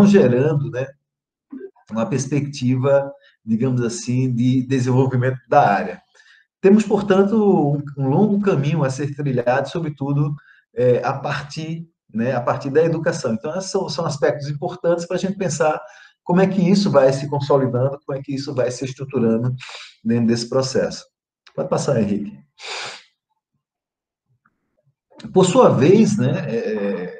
não gerando, né, uma perspectiva, digamos assim, de desenvolvimento da área. Temos, portanto, um longo caminho a ser trilhado, sobretudo a partir, né, a partir da educação. Então, esses são aspectos importantes para a gente pensar como é que isso vai se consolidando, como é que isso vai se estruturando dentro desse processo. Pode passar, Henrique. Por sua vez, né,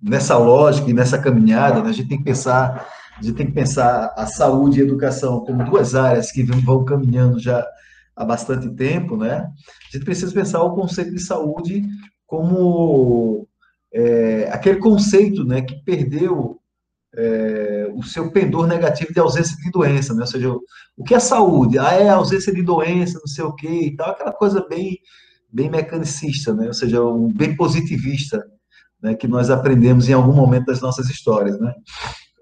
nessa lógica e nessa caminhada, né, a gente tem que pensar a saúde e a educação como duas áreas que vão caminhando já há bastante tempo, né? A gente precisa pensar o conceito de saúde como aquele conceito, né, que perdeu o seu pendor negativo de ausência de doença, né? Ou seja, o que é saúde? Ah, é ausência de doença, não sei o quê e tal, aquela coisa bem mecanicista, né? Ou seja, bem positivista, né? Que nós aprendemos em algum momento das nossas histórias, né?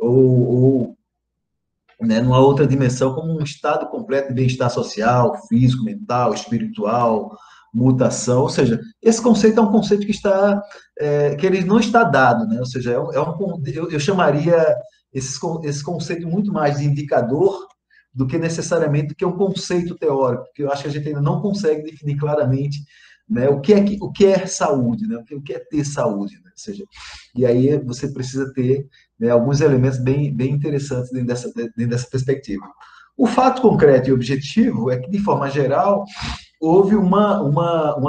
Ou né, numa outra dimensão, como um estado completo de bem-estar social, físico, mental, espiritual, mutação, ou seja, esse conceito é um conceito que que ele não está dado, né? Ou seja, eu chamaria esse conceito muito mais de indicador do que necessariamente que um conceito teórico, porque eu acho que a gente ainda não consegue definir claramente, né, o que é saúde, né? O que é ter saúde, né? Ou seja, e aí você precisa ter, né, alguns elementos bem interessantes dentro dessa perspectiva. O fato concreto e objetivo é que, de forma geral, houve uma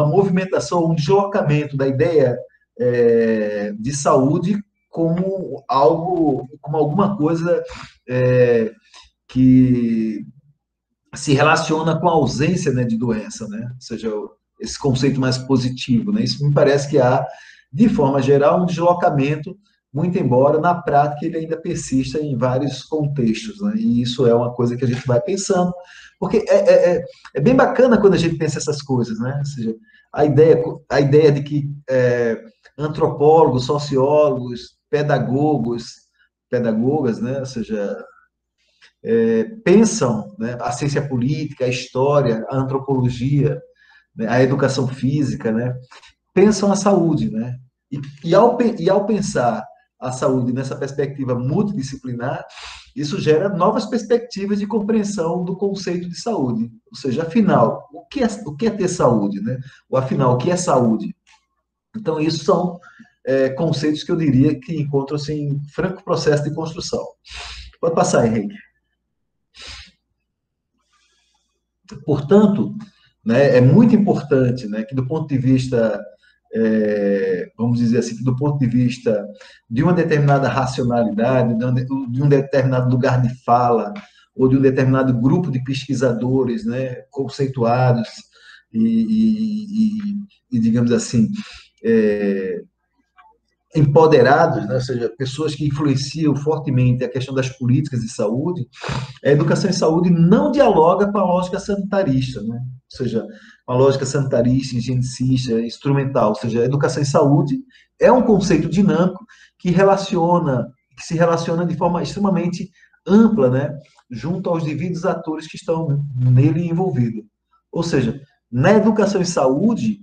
movimentação, um deslocamento da ideia de saúde como algo, como alguma coisa que se relaciona com a ausência, né, de doença, né? Ou seja, esse conceito mais positivo, né? Isso me parece que há, de forma geral, um deslocamento, muito embora na prática ele ainda persista em vários contextos, né? E isso é uma coisa que a gente vai pensando, porque é bem bacana quando a gente pensa essas coisas, né? Ou seja, a ideia de que antropólogos, sociólogos, pedagogas, né? Ou seja, pensam, né, a ciência política, a história, a antropologia, né, a educação física, né, pensam a saúde, né? E ao pensar a saúde nessa perspectiva multidisciplinar, isso gera novas perspectivas de compreensão do conceito de saúde. Ou seja, afinal, o que é ter saúde, né? Ou afinal, o que é saúde? Então, isso são conceitos que eu diria que encontram-se em franco processo de construção. Pode passar, Henrique. Portanto, né, é muito importante, né, que do ponto de vista, vamos dizer assim, que do ponto de vista de uma determinada racionalidade, de um determinado lugar de fala, ou de um determinado grupo de pesquisadores, né, conceituados digamos assim, é, empoderados, né, ou seja, pessoas que influenciam fortemente a questão das políticas de saúde, a educação em saúde não dialoga com a lógica sanitarista, né? Ou seja, com a lógica sanitarista, higienicista, instrumental. Ou seja, a educação em saúde é um conceito dinâmico que se relaciona de forma extremamente ampla, né? Junto aos devidos atores que estão nele envolvidos. Ou seja, na educação em saúde,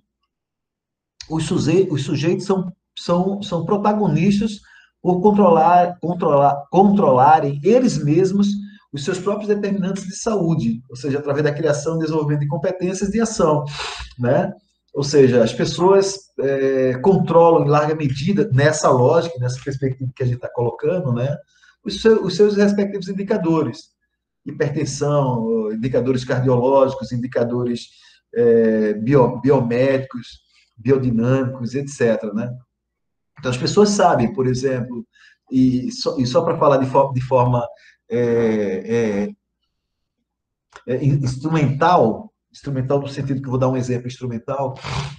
os sujeitos são protagonistas por controlarem eles mesmos os seus próprios determinantes de saúde, ou seja, através da criação e desenvolvimento de competências de ação, né? Ou seja, as pessoas controlam em larga medida, nessa lógica, nessa perspectiva que a gente está colocando, né, os seus respectivos indicadores. Hipertensão, indicadores cardiológicos, indicadores biomédicos, biodinâmicos, etc. Né? Então, as pessoas sabem, por exemplo, só para falar de forma instrumental no sentido que eu vou dar um exemplo instrumental,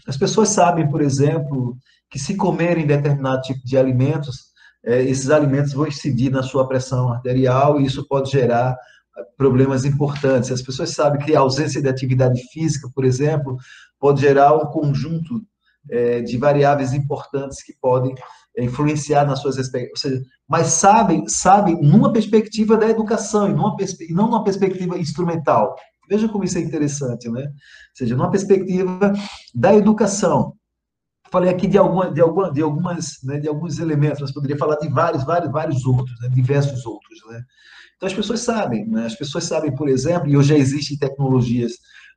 as pessoas sabem, por exemplo, que se comerem determinado tipo de alimentos, esses alimentos vão incidir na sua pressão arterial e isso pode gerar problemas importantes. As pessoas sabem que a ausência de atividade física, por exemplo, pode gerar um conjunto de variáveis importantes que podem influenciar nas suas expectativas, mas sabem numa perspectiva da educação e não numa perspectiva instrumental. Veja como isso é interessante, né? Ou seja, numa perspectiva da educação, falei aqui de alguns elementos, mas poderia falar de vários outros, né? Diversos outros, né? Então, as pessoas sabem, né? As pessoas sabem, por exemplo, e hoje já existem tecnologias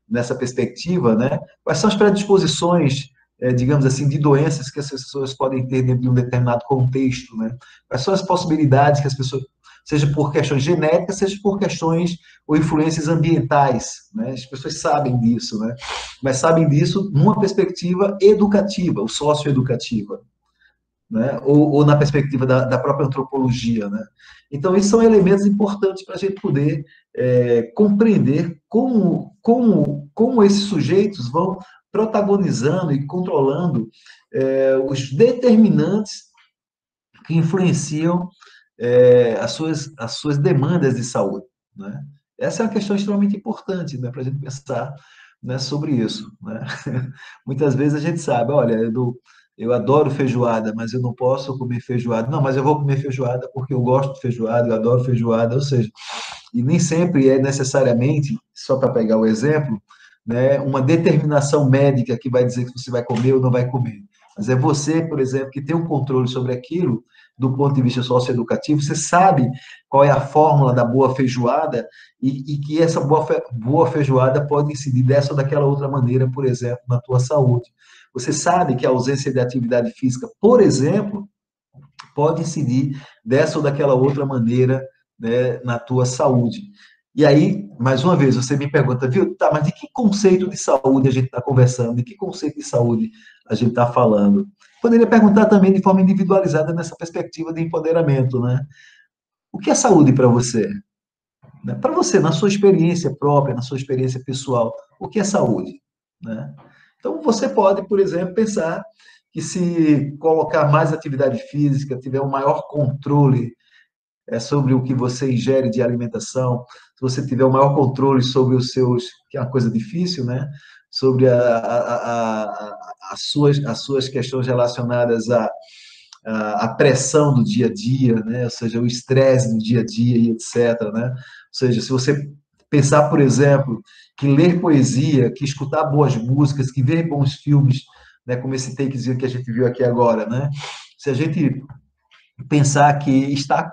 nessa perspectiva, né? Quais são as predisposições, digamos assim, de doenças que as pessoas podem ter dentro de um determinado contexto, né? Quais são as possibilidades que as pessoas, seja por questões genéticas, seja por questões ou influências ambientais, né? As pessoas sabem disso, né? Mas sabem disso numa perspectiva educativa, ou socioeducativa, né? Ou na perspectiva da própria antropologia, né? Então, esses são elementos importantes para a gente poder compreender como esses sujeitos vão protagonizando e controlando os determinantes que influenciam as suas demandas de saúde, né? Essa é uma questão extremamente importante, né, para a gente pensar, né, sobre isso, né? Muitas vezes a gente sabe, olha, eu adoro feijoada, mas eu não posso comer feijoada. Não, mas eu vou comer feijoada porque eu gosto de feijoada, eu adoro feijoada, ou seja, e nem sempre é necessariamente, só para pegar o exemplo, né, uma determinação médica que vai dizer que você vai comer ou não vai comer. Mas é você, por exemplo, que tem um controle sobre aquilo, do ponto de vista socioeducativo, você sabe qual é a fórmula da boa feijoada e que essa boa feijoada pode incidir dessa ou daquela outra maneira, por exemplo, na tua saúde. Você sabe que a ausência de atividade física, por exemplo, pode incidir dessa ou daquela outra maneira, né, na tua saúde. E aí, mais uma vez, você me pergunta, viu, tá, mas de que conceito de saúde a gente está conversando? De que conceito de saúde a gente está falando? Poderia perguntar também de forma individualizada nessa perspectiva de empoderamento, né? O que é saúde para você? Né? Para você, na sua experiência própria, na sua experiência pessoal, o que é saúde? Né? Então, você pode, por exemplo, pensar que se colocar mais atividade física, tiver um maior controle sobre o que você ingere de alimentação, se você tiver um maior controle sobre os seus, que é uma coisa difícil, né? Sobre as suas questões relacionadas à pressão do dia a dia, né? Ou seja, o estresse do dia a dia e etc. Né? Ou seja, se você pensar, por exemplo, que ler poesia, que escutar boas músicas, que ver bons filmes, né? Como esse takezinho que a gente viu aqui agora, né? Se a gente pensar que está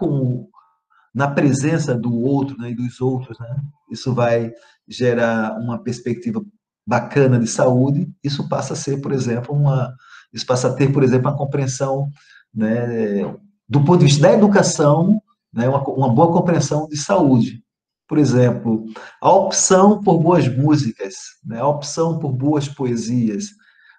na presença do outro, né, e dos outros, né, isso vai gerar uma perspectiva bacana de saúde. Isso passa a ser, por exemplo, isso passa a ter, por exemplo, uma compreensão, né, do ponto de vista da educação, né, uma boa compreensão de saúde. Por exemplo, a opção por boas músicas, né, a opção por boas poesias,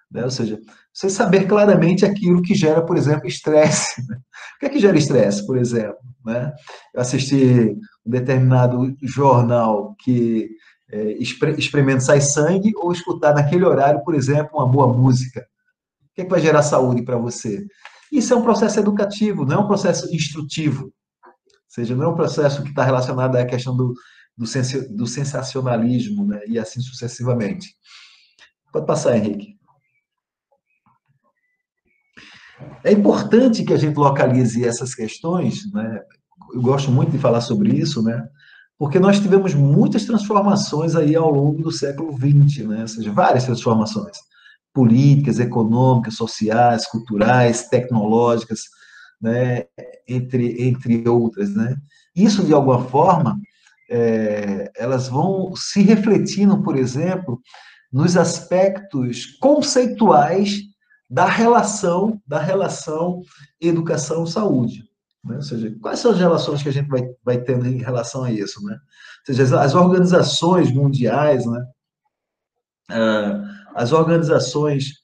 né? Ou seja, você saber claramente aquilo que gera, por exemplo, estresse. Né? O que é que gera estresse, por exemplo? Né? Eu assisti um determinado jornal que experimenta sai sangue ou escutar naquele horário, por exemplo, uma boa música. O que é que vai gerar saúde para você? Isso é um processo educativo, não é um processo instrutivo. Ou seja, não é um processo que está relacionado à questão do sensacionalismo, né? E assim sucessivamente. Pode passar, Henrique. É importante que a gente localize essas questões, né? Eu gosto muito de falar sobre isso, né? Porque nós tivemos muitas transformações aí ao longo do século XX, né? Ou seja, várias transformações políticas, econômicas, sociais, culturais, tecnológicas, né? Entre outras, né? Isso, de alguma forma, elas vão se refletindo, por exemplo, nos aspectos conceituais da relação educação-saúde. Né? Ou seja, quais são as relações que a gente vai tendo em relação a isso? Né? Ou seja, as organizações mundiais, né? As organizações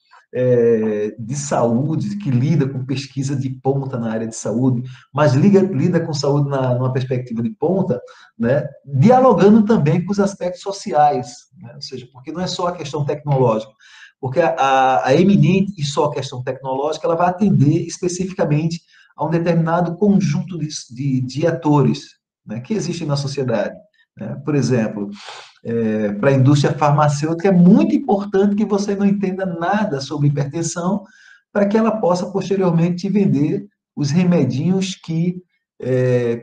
de saúde que lida com pesquisa de ponta na área de saúde, mas lida com saúde numa perspectiva de ponta, né, dialogando também com os aspectos sociais, né, ou seja, porque não é só a questão tecnológica, porque a eminente e só a questão tecnológica ela vai atender especificamente a um determinado conjunto de atores, né, que existem na sociedade. Né? Por exemplo, para a indústria farmacêutica, é muito importante que você não entenda nada sobre hipertensão, para que ela possa posteriormente te vender os remedinhos que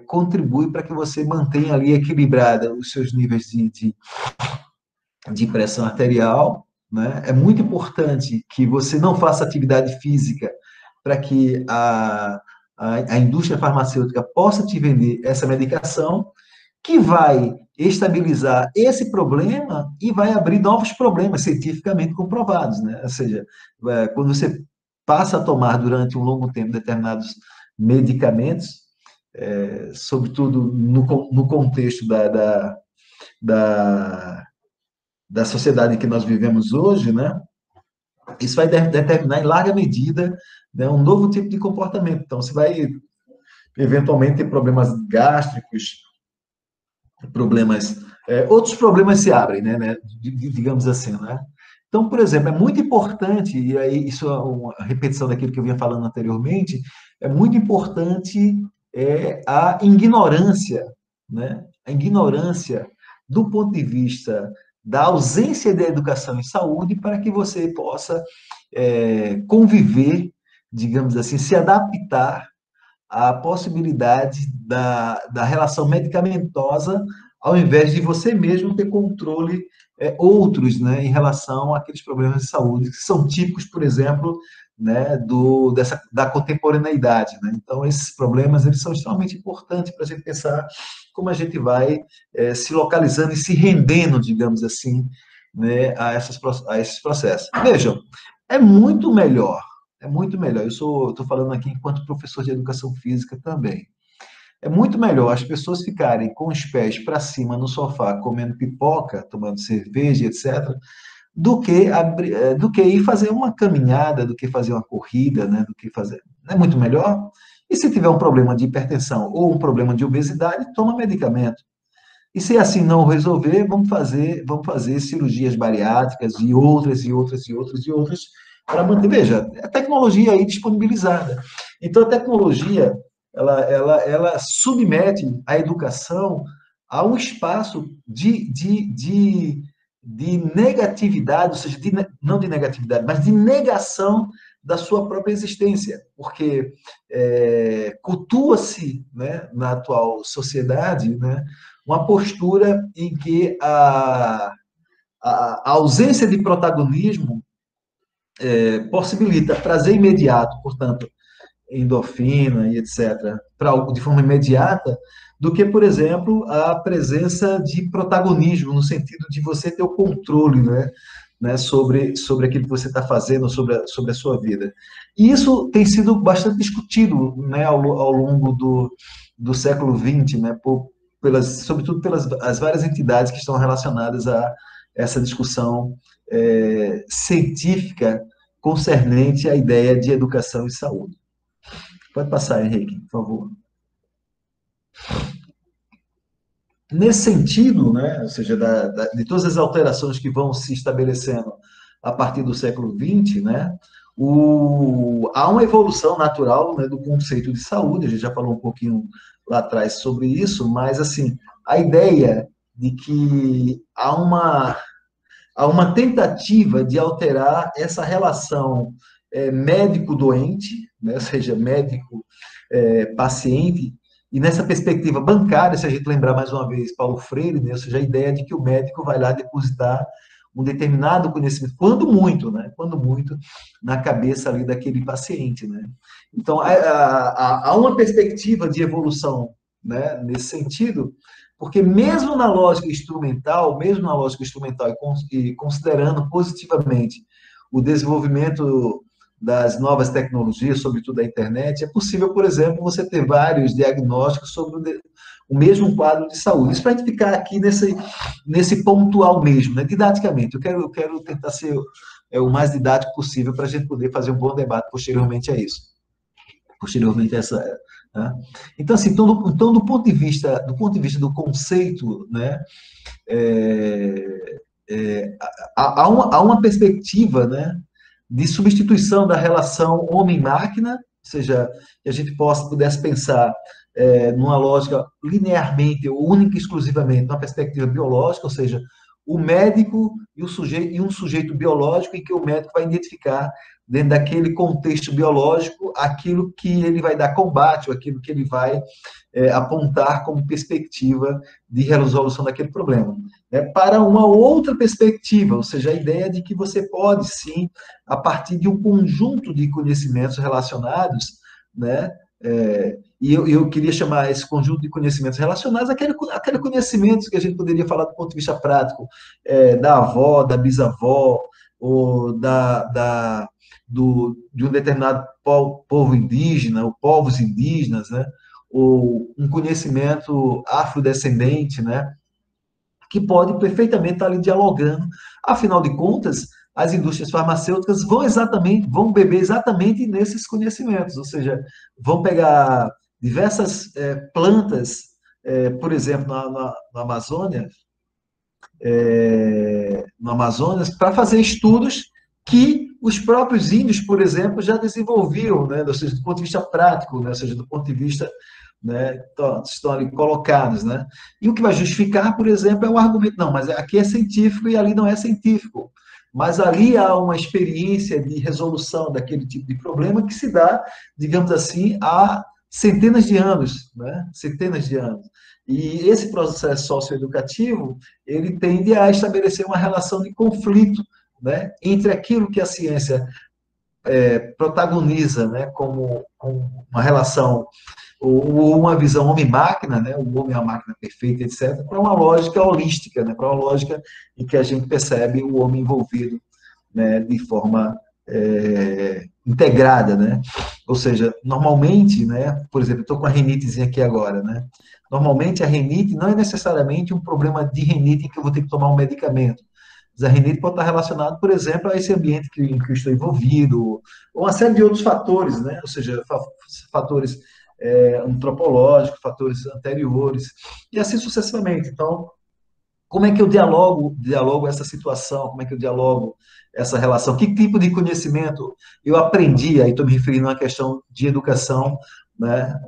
contribuem para que você mantenha ali equilibrada os seus níveis de pressão arterial, né? É muito importante que você não faça atividade física para que a indústria farmacêutica possa te vender essa medicação, que vai estabilizar esse problema e vai abrir novos problemas cientificamente comprovados, né? Ou seja, quando você passa a tomar durante um longo tempo determinados medicamentos, sobretudo no contexto da, da sociedade em que nós vivemos hoje, né? Isso vai determinar em larga medida, né, um novo tipo de comportamento. Então, você vai eventualmente ter problemas gástricos, problemas, outros problemas se abrem, né, digamos assim, né? Então, por exemplo, é muito importante, e aí isso é uma repetição daquilo que eu vinha falando anteriormente, é muito importante a ignorância, né? A ignorância do ponto de vista da ausência de educação em saúde para que você possa conviver, digamos assim, se adaptar a possibilidade da relação medicamentosa, ao invés de você mesmo ter controle outros, né, em relação àqueles problemas de saúde que são típicos, por exemplo, né, da contemporaneidade, né? Então, esses problemas eles são extremamente importantes para a gente pensar como a gente vai se localizando e se rendendo, digamos assim, né, a esses processos. Vejam, é muito melhor é muito melhor. Estou falando aqui enquanto professor de educação física também. É muito melhor as pessoas ficarem com os pés para cima no sofá, comendo pipoca, tomando cerveja, etc., do que ir fazer uma caminhada, do que fazer uma corrida, né? Do que fazer. Não é muito melhor? E se tiver um problema de hipertensão ou um problema de obesidade, toma medicamento. E se assim não resolver, vamos fazer cirurgias bariátricas e outras, e outras, e outras, e outras, para manter. Veja, a tecnologia aí disponibilizada. Então, a tecnologia, ela submete a educação a um espaço de negatividade, ou seja, não de negatividade, mas de negação da sua própria existência, porque cultua-se, né, na atual sociedade, né, uma postura em que a ausência de protagonismo possibilita prazer imediato, portanto, endorfina e etc., para algo de forma imediata, do que, por exemplo, a presença de protagonismo, no sentido de você ter o controle, sobre aquilo que você está fazendo, sobre a sua vida. E isso tem sido bastante discutido, né, ao longo do século XX, né, sobretudo pelas as várias entidades que estão relacionadas a essa discussão científica concernente à ideia de educação e saúde. Pode passar, Henrique, por favor. Nesse sentido, né, ou seja, de todas as alterações que vão se estabelecendo a partir do século XX, né, há uma evolução natural, né, do conceito de saúde, a gente já falou um pouquinho lá atrás sobre isso, mas assim, a ideia de que há uma tentativa de alterar essa relação médico-doente, né, ou seja, médico-paciente, e nessa perspectiva bancária, se a gente lembrar mais uma vez Paulo Freire, né, ou seja, a ideia de que o médico vai lá depositar um determinado conhecimento, quando muito, né? Quando muito, na cabeça ali daquele paciente, né? Então, há uma perspectiva de evolução, né, nesse sentido, porque mesmo na lógica instrumental e considerando positivamente o desenvolvimento das novas tecnologias, sobretudo da internet, é possível, por exemplo, você ter vários diagnósticos sobre o mesmo quadro de saúde. Isso para a gente ficar aqui nesse pontual mesmo, né? Didaticamente. Eu quero tentar ser o mais didático possível para a gente poder fazer um bom debate posteriormente a isso. Posteriormente a essa. Né? Então, assim, do ponto de vista do conceito, né, há uma perspectiva, né, de substituição da relação homem-máquina, ou seja, que a gente pudesse pensar numa lógica linearmente, ou única e exclusivamente, numa perspectiva biológica, ou seja, o médico e um sujeito biológico em que o médico vai identificar, dentro daquele contexto biológico, aquilo que ele vai dar combate, ou aquilo que ele vai apontar como perspectiva de resolução daquele problema. né, para uma outra perspectiva, ou seja, a ideia de que você pode, sim, a partir de um conjunto de conhecimentos relacionados, né, e eu queria chamar esse conjunto de conhecimentos relacionados aquele conhecimento que a gente poderia falar do ponto de vista prático, da avó, da bisavó, ou de um determinado povo indígena, ou povos indígenas, né, ou um conhecimento afrodescendente, né, que pode perfeitamente estar ali dialogando. Afinal de contas, as indústrias farmacêuticas vão beber exatamente nesses conhecimentos, ou seja, vão pegar diversas plantas, por exemplo, na Amazônia, no Amazonas, para fazer estudos que os próprios índios, por exemplo, já desenvolviam, né, ou seja, do ponto de vista prático, né, ou seja, do ponto de vista, né, estão ali colocados, né? E o que vai justificar, por exemplo, é o argumento, não, mas aqui é científico e ali não é científico. Mas ali há uma experiência de resolução daquele tipo de problema que se dá, digamos assim, há centenas de anos, né? Centenas de anos. E esse processo socioeducativo, ele tende a estabelecer uma relação de conflito, né, entre aquilo que a ciência protagoniza, né, como uma relação ou uma visão homem-máquina, né, o homem é uma máquina perfeita, etc., para uma lógica holística, né, para uma lógica em que a gente percebe o homem envolvido, né, de forma integrada, né? Ou seja, normalmente, né, por exemplo, estou com a rinitezinha aqui agora, né? Normalmente a rinite não é necessariamente um problema de rinite em que eu vou ter que tomar um medicamento. Mas a rinite pode estar relacionado, por exemplo, a esse ambiente em que eu estou envolvido, ou uma série de outros fatores, né? Ou seja, fatores antropológicos, fatores anteriores, e assim sucessivamente. Então, como é que eu dialogo essa situação? Como é que eu dialogo essa relação? Que tipo de conhecimento eu aprendi? Aí estou me referindo a uma questão de educação, né,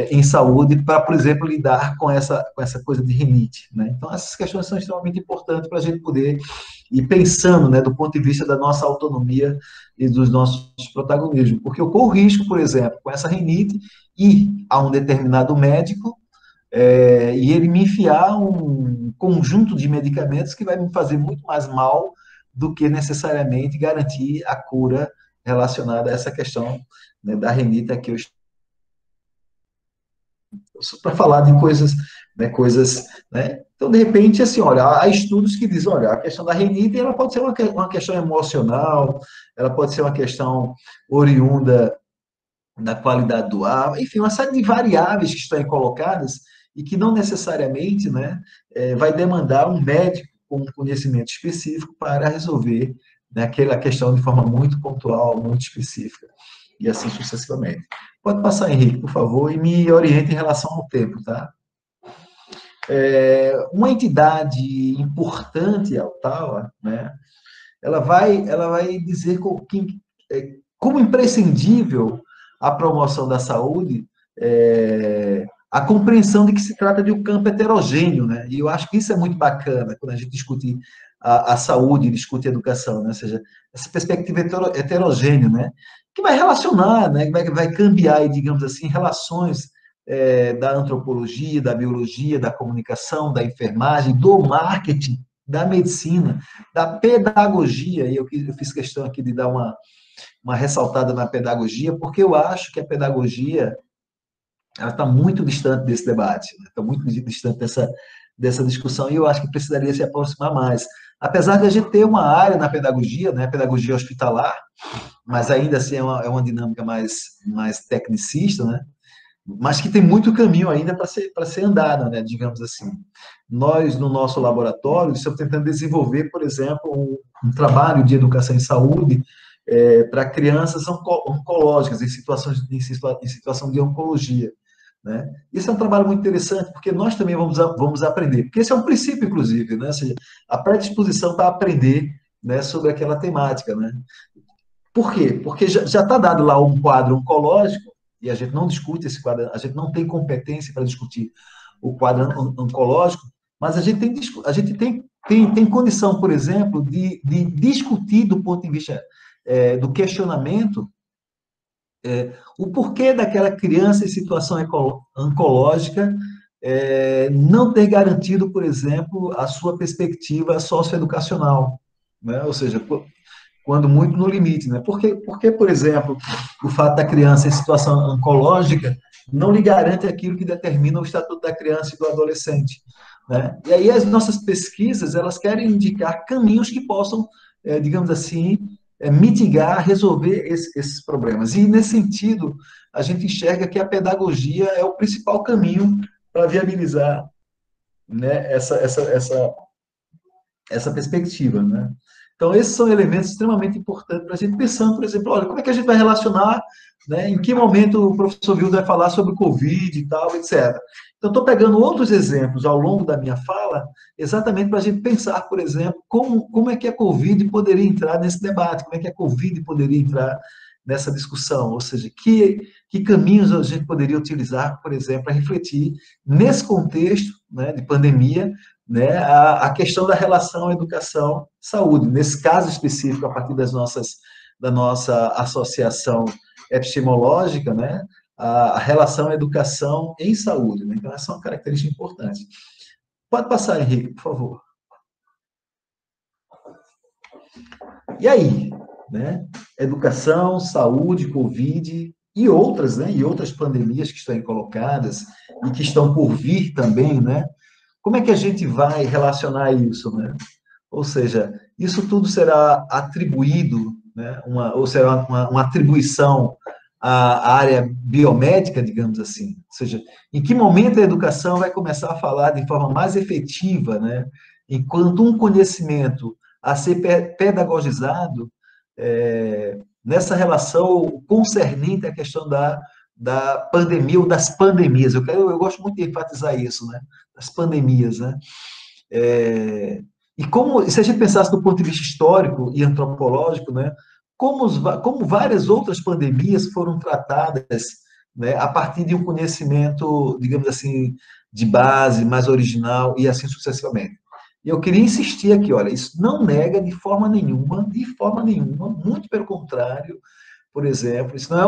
em saúde, para, por exemplo, lidar com essa coisa de rinite. Né? Então, essas questões são extremamente importantes para a gente poder ir pensando, né, do ponto de vista da nossa autonomia e dos nossos protagonismos. Porque eu corro risco, por exemplo, com essa rinite, ir a um determinado médico e ele me enfiar um conjunto de medicamentos que vai me fazer muito mais mal do que necessariamente garantir a cura relacionada a essa questão, né, da renita que eu estou para falar de coisas, né? Então, de repente, assim, olha, há estudos que dizem, olha, a questão da renite, ela pode ser uma questão emocional, ela pode ser uma questão oriunda da qualidade do ar, enfim, uma série de variáveis que estão aí colocadas e que não necessariamente, né, vai demandar um médico com um conhecimento específico para resolver, né, aquela questão de forma muito pontual, muito específica, e assim sucessivamente. Pode passar, Henrique, por favor, e me oriente em relação ao tempo, tá? Uma entidade importante, a Ottawa, né, ela vai dizer como imprescindível a promoção da saúde a compreensão de que se trata de um campo heterogêneo, né? E eu acho que isso é muito bacana quando a gente discute a saúde, discute a educação, né? Ou seja, essa perspectiva heterogênea, né? Que vai relacionar, né? Que vai cambiar, digamos assim, relações da antropologia, da biologia, da comunicação, da enfermagem, do marketing, da medicina, da pedagogia, e eu fiz questão aqui de dar uma ressaltada na pedagogia, porque eu acho que a pedagogia ela está muito distante desse debate, né? Está muito distante dessa discussão, e eu acho que precisaria se aproximar mais. Apesar de a gente ter uma área na pedagogia, né, pedagogia hospitalar, mas ainda assim é uma dinâmica mais tecnicista, né, mas que tem muito caminho ainda para ser andado, né, digamos assim. Nós, no nosso laboratório, estamos tentando desenvolver, por exemplo, um trabalho de educação em saúde para crianças oncológicas, em situação de oncologia. Né? Isso é um trabalho muito interessante, porque nós também vamos aprender, porque esse é um princípio, inclusive, né? Ou seja, a predisposição para aprender, né, sobre aquela temática. Né? Por quê? Porque já está dado lá um quadro oncológico, e a gente não discute esse quadro, a gente não tem competência para discutir o quadro oncológico, mas a gente tem condição, por exemplo, de discutir do ponto de vista do questionamento o porquê daquela criança em situação oncológica não ter garantido, por exemplo, a sua perspectiva socioeducacional, né? Ou seja, quando muito no limite, né? Porque, por exemplo, o fato da criança em situação oncológica não lhe garante aquilo que determina o estatuto da criança e do adolescente, né? E aí as nossas pesquisas, elas querem indicar caminhos que possam, digamos assim, mitigar, resolver esses problemas. E, nesse sentido, a gente enxerga que a pedagogia é o principal caminho para viabilizar, né, essa perspectiva, né? Então, esses são elementos extremamente importantes para a gente pensando, por exemplo, olha, como é que a gente vai relacionar, né, em que momento o professor Vildo vai falar sobre o Covid e tal, etc. Então, estou pegando outros exemplos ao longo da minha fala, exatamente para a gente pensar, por exemplo, como é que a Covid poderia entrar nesse debate, como é que a Covid poderia entrar nessa discussão, ou seja, que caminhos a gente poderia utilizar, por exemplo, para refletir nesse contexto, né, de pandemia, né, a questão da relação educação-saúde. Nesse caso específico, a partir da nossa associação epistemológica, né, a relação educação em saúde. Né? Então, essa é uma característica importante. Pode passar, Henrique, por favor. E aí? Né? Educação, saúde, Covid e outras, né? E outras pandemias que estão aí colocadas e que estão por vir também, né? Como é que a gente vai relacionar isso, né? Ou seja, isso tudo será atribuído, né, ou será uma atribuição à área biomédica, digamos assim. Ou seja, em que momento a educação vai começar a falar de forma mais efetiva, né, enquanto um conhecimento a ser pedagogizado nessa relação concernente à questão da pandemia ou das pandemias. Eu gosto muito de enfatizar isso, né? Das pandemias, né? E se a gente pensasse do ponto de vista histórico e antropológico, né, como várias outras pandemias foram tratadas, né, a partir de um conhecimento, digamos assim, de base, mais original e assim sucessivamente. E eu queria insistir aqui, olha, isso não nega de forma nenhuma, muito pelo contrário, por exemplo, isso não é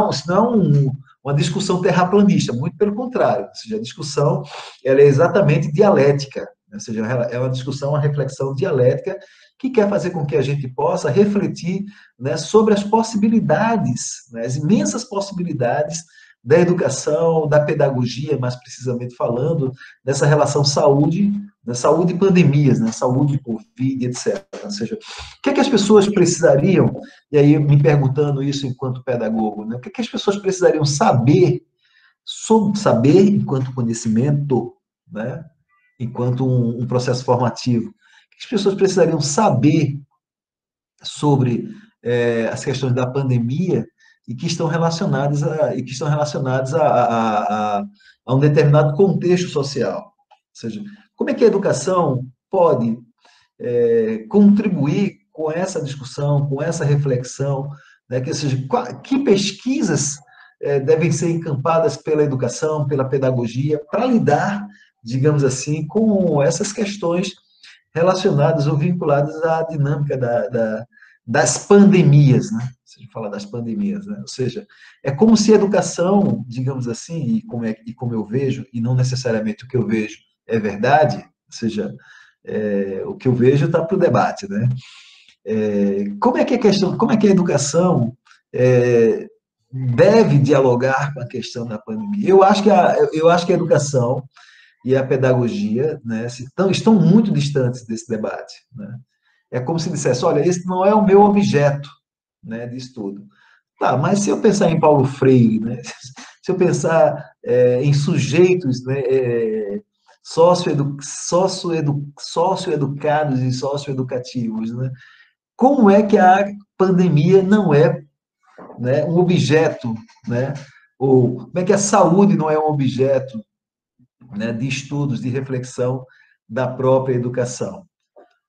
uma discussão terraplanista, muito pelo contrário, ou seja, a discussão ela é exatamente dialética, né? Ou seja, é uma discussão, uma reflexão dialética que quer fazer com que a gente possa refletir, né, sobre as possibilidades, né, as imensas possibilidades da educação, da pedagogia, mais precisamente falando, dessa relação saúde, né, saúde e pandemias, né, saúde, Covid, etc. Ou seja, o que é que as pessoas precisariam, e aí me perguntando isso enquanto pedagogo, né, o que é que as pessoas precisariam saber, sobre saber enquanto conhecimento, né, enquanto um processo formativo, o que as pessoas precisariam saber sobre as questões da pandemia e que estão relacionadas a um determinado contexto social. Ou seja, como é que a educação pode contribuir com essa discussão, com essa reflexão, né, que, ou seja, que pesquisas devem ser encampadas pela educação, pela pedagogia, para lidar, digamos assim, com essas questões relacionadas ou vinculadas à dinâmica das pandemias, né? Se a gente fala das pandemias, né? Ou seja, é como se a educação, digamos assim, e como eu vejo, e não necessariamente o que eu vejo é verdade, ou seja, o que eu vejo está para o debate, né? Como é que a educação deve dialogar com a questão da pandemia? Eu acho que a educação e a pedagogia, né, estão muito distantes desse debate, né? É como se dissesse, olha, esse não é o meu objeto, né, de estudo. Tá, mas se eu pensar em Paulo Freire, né, se eu pensar em sujeitos, né, socioeducados e socioeducativos, né, como é que a pandemia não é, né, um objeto, né, ou como é que a saúde não é um objeto, né, de estudos, de reflexão da própria educação?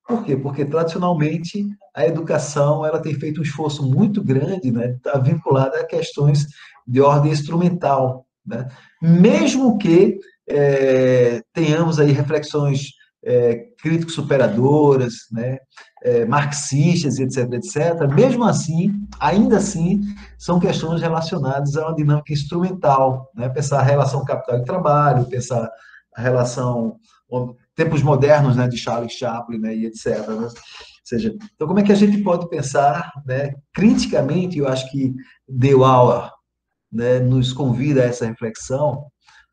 Por quê? Porque, tradicionalmente, a educação ela tem feito um esforço muito grande, né, está vinculada a questões de ordem instrumental, né? Mesmo que tenhamos aí reflexões crítico-superadoras, né, marxistas, etc., etc., mesmo assim, ainda assim, são questões relacionadas a uma dinâmica instrumental, né? Pensar a relação capital e trabalho, pensar a relação, tempos modernos, né, de Charles Chaplin, né, e etc. Né? Ou seja, então como é que a gente pode pensar, né, criticamente? Eu acho que The Hour, né, nos convida a essa reflexão,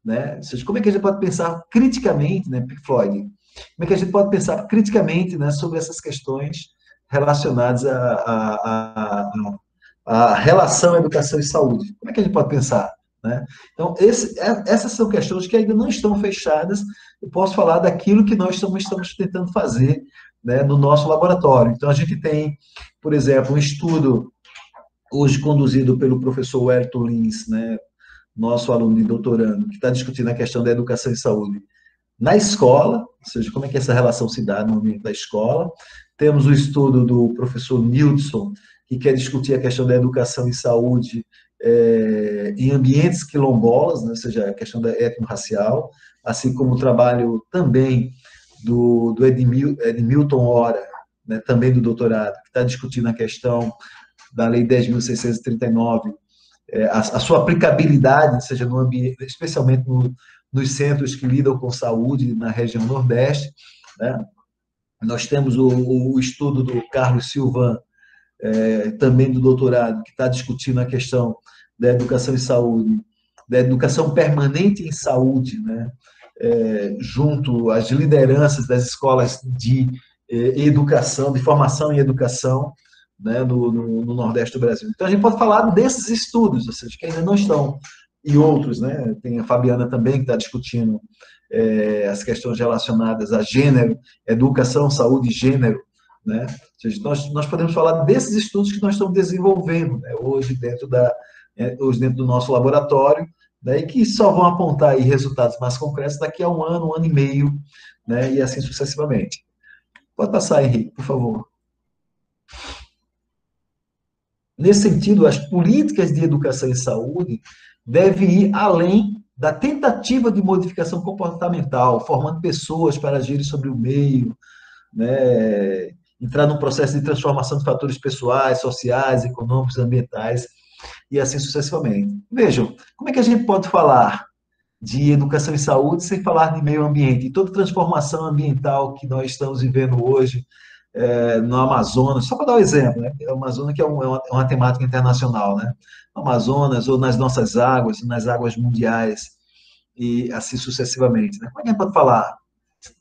né? Ou seja, como é que a gente pode pensar criticamente, né, Pink Floyd? Como é que a gente pode pensar criticamente, né, sobre essas questões relacionadas à relação educação e saúde? Como é que a gente pode pensar? Né? Então, essas são questões que ainda não estão fechadas. Eu posso falar daquilo que nós estamos tentando fazer, né, no nosso laboratório. Então, a gente tem, por exemplo, um estudo hoje conduzido pelo professor Wellington Lins, né, nosso aluno de doutorando, que está discutindo a questão da educação e saúde na escola, ou seja, como é que essa relação se dá no ambiente da escola. Temos o estudo do professor Nildson, que quer discutir a questão da educação e saúde em ambientes quilombolas, né, ou seja, a questão da etnorracial, assim como o trabalho também do Edmilton Ora, né, também do doutorado, que está discutindo a questão da Lei 10.639, a sua aplicabilidade, seja no ambiente, especialmente nos centros que lidam com saúde na região Nordeste. Né? Nós temos o estudo do Carlos Silvan, também do doutorado, que está discutindo a questão da educação em saúde, da educação permanente em saúde, né? Junto às lideranças das escolas de educação, de formação em educação, né, no Nordeste do Brasil. Então, a gente pode falar desses estudos, ou seja, que ainda não estão, e outros, né? Tem a Fabiana também, que está discutindo as questões relacionadas a gênero, educação, saúde e gênero, né? Ou seja, nós podemos falar desses estudos que nós estamos desenvolvendo, né, hoje dentro do nosso laboratório, né, e que só vão apontar aí resultados mais concretos daqui a um ano e meio, né, e assim sucessivamente. Pode passar, Henrique, por favor. Nesse sentido, as políticas de educação e saúde devem ir além da tentativa de modificação comportamental, formando pessoas para agirem sobre o meio, né, entrar num processo de transformação de fatores pessoais, sociais, econômicos, ambientais, e assim sucessivamente. Vejam, como é que a gente pode falar de educação e saúde sem falar de meio ambiente? E toda transformação ambiental que nós estamos vivendo hoje, no Amazonas, só para dar um exemplo, né? O Amazonas que é uma temática internacional, né? No Amazonas ou nas nossas águas, nas águas mundiais, e assim sucessivamente. Né? Como é que a gente pode falar?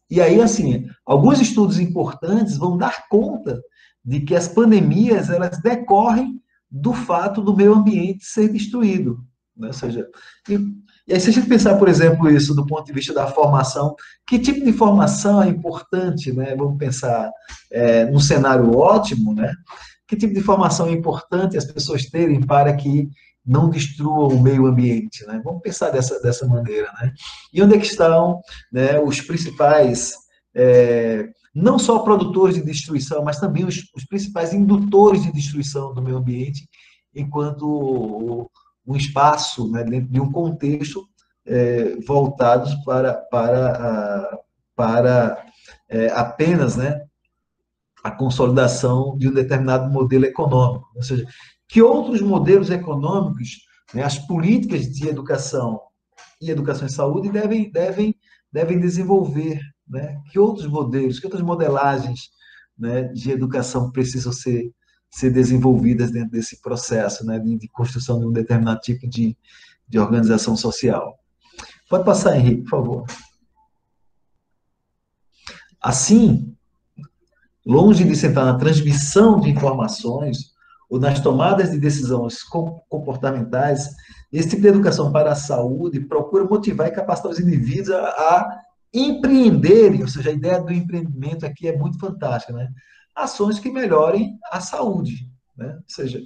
E aí, assim, alguns estudos importantes vão dar conta de que as pandemias, elas decorrem do fato do meio ambiente ser destruído. Né? Ou seja, e aí, se a gente pensar, por exemplo, isso do ponto de vista da formação, que tipo de formação é importante, né? Vamos pensar num cenário ótimo, né? Que tipo de formação é importante as pessoas terem para que não destruam o meio ambiente, né? Vamos pensar dessa maneira, né? E onde é que estão, né, os principais, não só produtores de destruição, mas também os principais indutores de destruição do meio ambiente, enquanto um espaço, né, dentro de um contexto voltados para apenas, né, a consolidação de um determinado modelo econômico. Ou seja, que outros modelos econômicos, né, as políticas de educação e educação e saúde devem desenvolver, né? Que outros modelos, que outras modelagens, né, de educação precisam ser desenvolvidas dentro desse processo, né, de construção de um determinado tipo de organização social. Pode passar, Henrique, por favor. Assim, longe de sentar na transmissão de informações ou nas tomadas de decisões comportamentais, esse tipo de educação para a saúde procura motivar e capacitar os indivíduos a empreenderem, ou seja, a ideia do empreendimento aqui é muito fantástica, né? Ações que melhorem a saúde, né? Ou seja,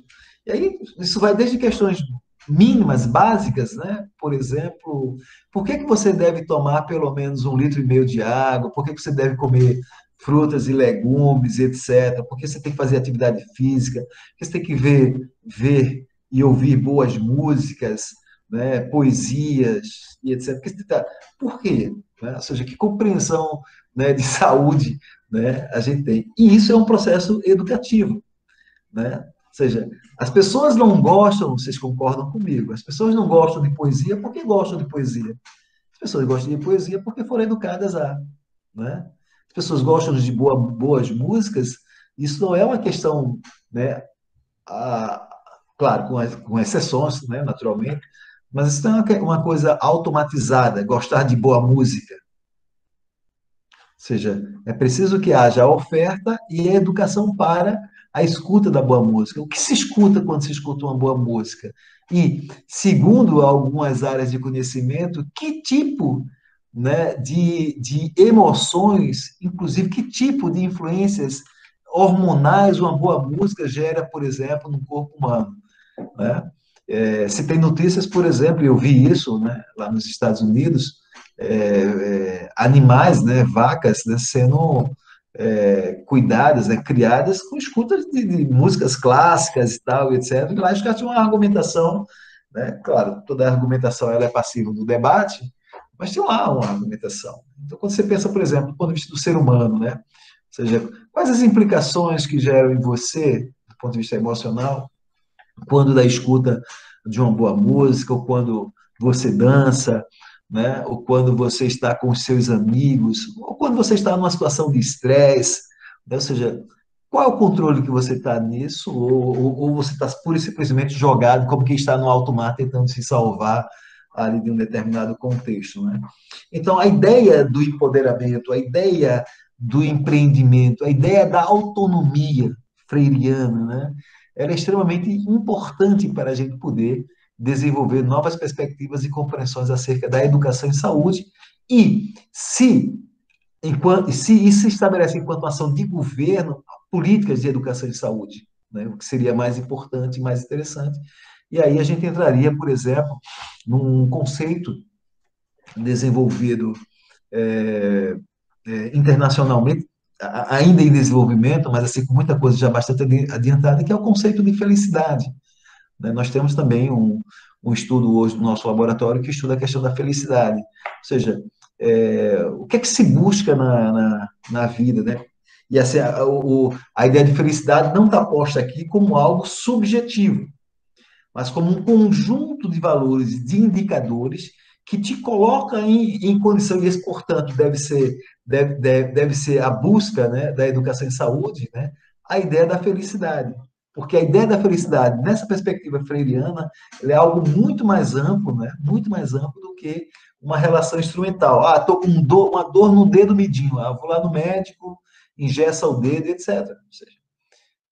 e aí isso vai desde questões mínimas, básicas, né? Por exemplo, por que você deve tomar pelo menos 1,5 litro de água? Por que você deve comer frutas e legumes, etc. Porque você tem que fazer atividade física, porque você tem que ver e ouvir boas músicas, né, poesias e etc. Por quê? Né? Ou seja, que compreensão, né, de saúde, né, a gente tem. E isso é um processo educativo. Né? Ou seja, as pessoas não gostam, vocês concordam comigo, as pessoas não gostam de poesia porque gostam de poesia. As pessoas gostam de poesia porque foram educadas a, né? As pessoas gostam de boas músicas, isso não é uma questão, né, a, claro, com exceções, né, naturalmente, mas isso não é uma coisa automatizada, gostar de boa música. Ou seja, é preciso que haja a oferta e a educação para a escuta da boa música. O que se escuta quando se escuta uma boa música? E, segundo algumas áreas de conhecimento, que tipo, né, de emoções, inclusive que tipo de influências hormonais uma boa música gera, por exemplo, no corpo humano, né? Se tem notícias, por exemplo, eu vi isso, né, lá nos Estados Unidos, animais, né, vacas, né, sendo cuidadas, né, criadas com escuta de músicas clássicas e tal, etc. E lá os caras tinham uma argumentação, né, claro, toda argumentação ela é passiva do debate, mas tem lá uma argumentação. Então, quando você pensa, por exemplo, do ponto de vista do ser humano, né, ou seja, quais as implicações que geram em você, do ponto de vista emocional, quando da escuta de uma boa música, ou quando você dança, né? Ou quando você está com os seus amigos, ou quando você está numa situação de estresse, né? Ou seja, qual é o controle que você está nisso, ou você está pura e simplesmente jogado como quem está no alto mar tentando se salvar ali de um determinado contexto, né? Então, a ideia do empoderamento, a ideia do empreendimento, a ideia da autonomia freiriana, né? Ela é extremamente importante para a gente poder desenvolver novas perspectivas e compreensões acerca da educação e saúde e se isso se estabelece enquanto ação de governo políticas de educação e saúde, né? O que seria mais importante e mais interessante. E aí a gente entraria, por exemplo, num conceito desenvolvido é, internacionalmente, ainda em desenvolvimento, mas assim com muita coisa já bastante adiantada, que é o conceito de felicidade, né? Nós temos também um estudo hoje no nosso laboratório que estuda a questão da felicidade. Ou seja, o que é que se busca na vida, né? E assim, a ideia de felicidade não está posta aqui como algo subjetivo, mas como um conjunto de valores, de indicadores que te coloca em condição, e esse, portanto, deve ser a busca, né, da educação em saúde, né, a ideia da felicidade. Porque a ideia da felicidade, nessa perspectiva freiriana, é algo muito mais amplo, né, muito mais amplo do que uma relação instrumental. Ah, estou com uma dor no dedo midinho, ah, vou lá no médico, ingessa o dedo, etc. Ou seja,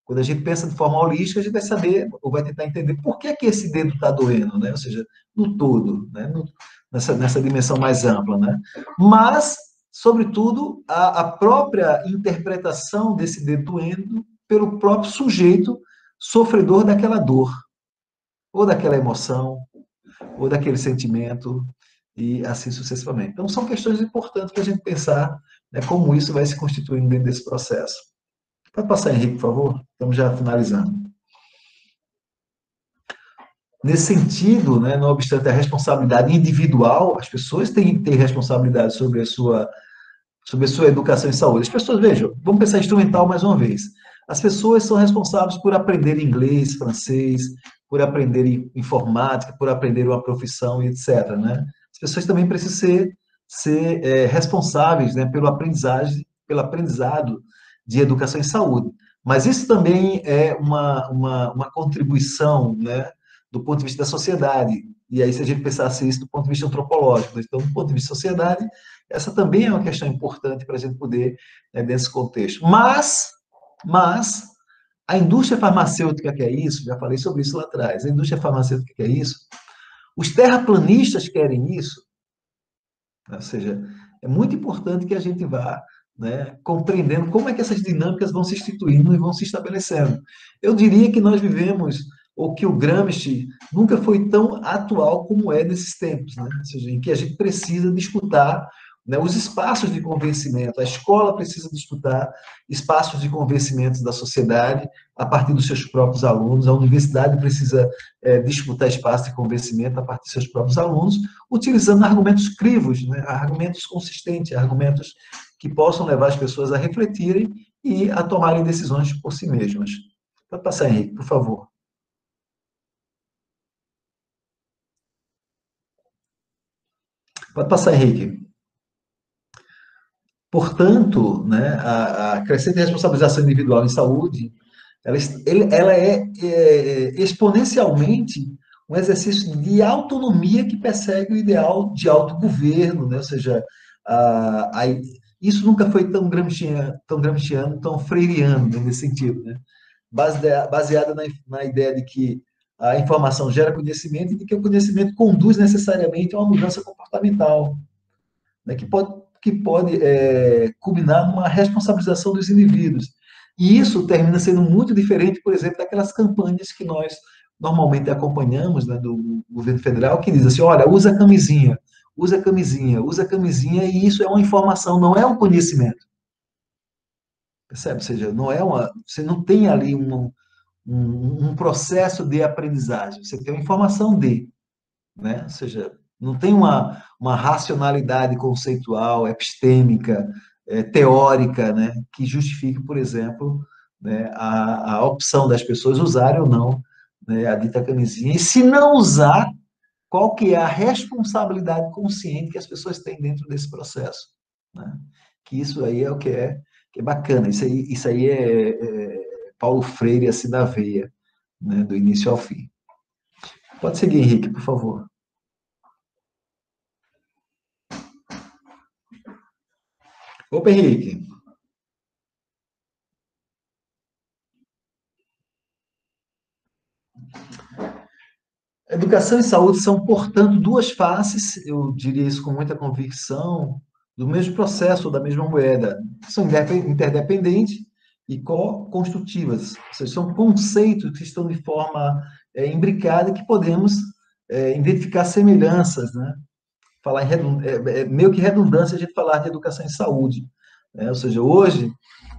quando a gente pensa de forma holística, a gente vai saber, ou vai tentar entender por que, que esse dedo está doendo, né? Ou seja, no todo, né? Nessa dimensão mais ampla, né? Mas, sobretudo, a própria interpretação desse dedo doendo pelo próprio sujeito sofredor daquela dor, ou daquela emoção, ou daquele sentimento, e assim sucessivamente. Então, são questões importantes para a gente pensar, né, como isso vai se constituindo dentro desse processo. Pode passar, Henrique, por favor? Estamos já finalizando. Nesse sentido, né, não obstante a responsabilidade individual, as pessoas têm que ter responsabilidade sobre a sua educação e saúde. As pessoas, vejam, vamos pensar instrumental mais uma vez. As pessoas são responsáveis por aprender inglês, francês, por aprender informática, por aprender uma profissão e etc. Né? As pessoas também precisam ser responsáveis, né, pelo aprendizado de educação e saúde. Mas isso também é uma contribuição, né, do ponto de vista da sociedade. E aí, se a gente pensasse isso do ponto de vista antropológico, então, do ponto de vista da sociedade, essa também é uma questão importante para a gente poder, né, nesse contexto. Mas, a indústria farmacêutica quer isso, já falei sobre isso lá atrás, a indústria farmacêutica quer isso, os terraplanistas querem isso, ou seja, é muito importante que a gente vá, né, compreendendo como é que essas dinâmicas vão se instituindo e vão se estabelecendo. Eu diria que nós vivemos, ou que o Gramsci nunca foi tão atual como é nesses tempos, né? Ou seja, em que a gente precisa disputar, né, os espaços de convencimento. A escola precisa disputar espaços de convencimento da sociedade a partir dos seus próprios alunos. A universidade precisa disputar espaços de convencimento a partir dos seus próprios alunos, utilizando argumentos crivos, né, argumentos consistentes, argumentos que possam levar as pessoas a refletirem e a tomarem decisões por si mesmas. Pode passar, Henrique, por favor. Pode passar, Henrique. Portanto, né, a crescente responsabilização individual em saúde, ela é exponencialmente um exercício de autonomia que persegue o ideal de autogoverno, né? Ou seja, isso nunca foi tão gramsciano, tão freiriano, né, nesse sentido, né? Baseada na ideia de que a informação gera conhecimento e de que o conhecimento conduz necessariamente a uma mudança comportamental, né, que pode culminar numa responsabilização dos indivíduos. E isso termina sendo muito diferente, por exemplo, daquelas campanhas que nós normalmente acompanhamos, né, do governo federal, que diz assim, olha, usa camisinha, usa camisinha, usa camisinha, e isso é uma informação, não é um conhecimento. Percebe? Ou seja, você não tem ali um processo de aprendizagem, você tem uma informação de, né? Ou seja, não tem uma racionalidade conceitual, epistêmica, teórica, né, que justifique, por exemplo, né, a opção das pessoas usarem ou não, né, a dita camisinha. E se não usar, qual que é a responsabilidade consciente que as pessoas têm dentro desse processo, né? Que isso aí é o que é bacana. Isso aí é Paulo Freire assim na veia, né, do início ao fim. Pode seguir, Henrique, por favor. Opa, Henrique. Educação e saúde são, portanto, duas faces, eu diria isso com muita convicção, do mesmo processo, da mesma moeda. São interdependentes e co-construtivas, ou seja, são conceitos que estão de forma imbricada e que podemos identificar semelhanças, né? Falar meio que redundância a gente falar de educação e saúde, né? Ou seja, hoje,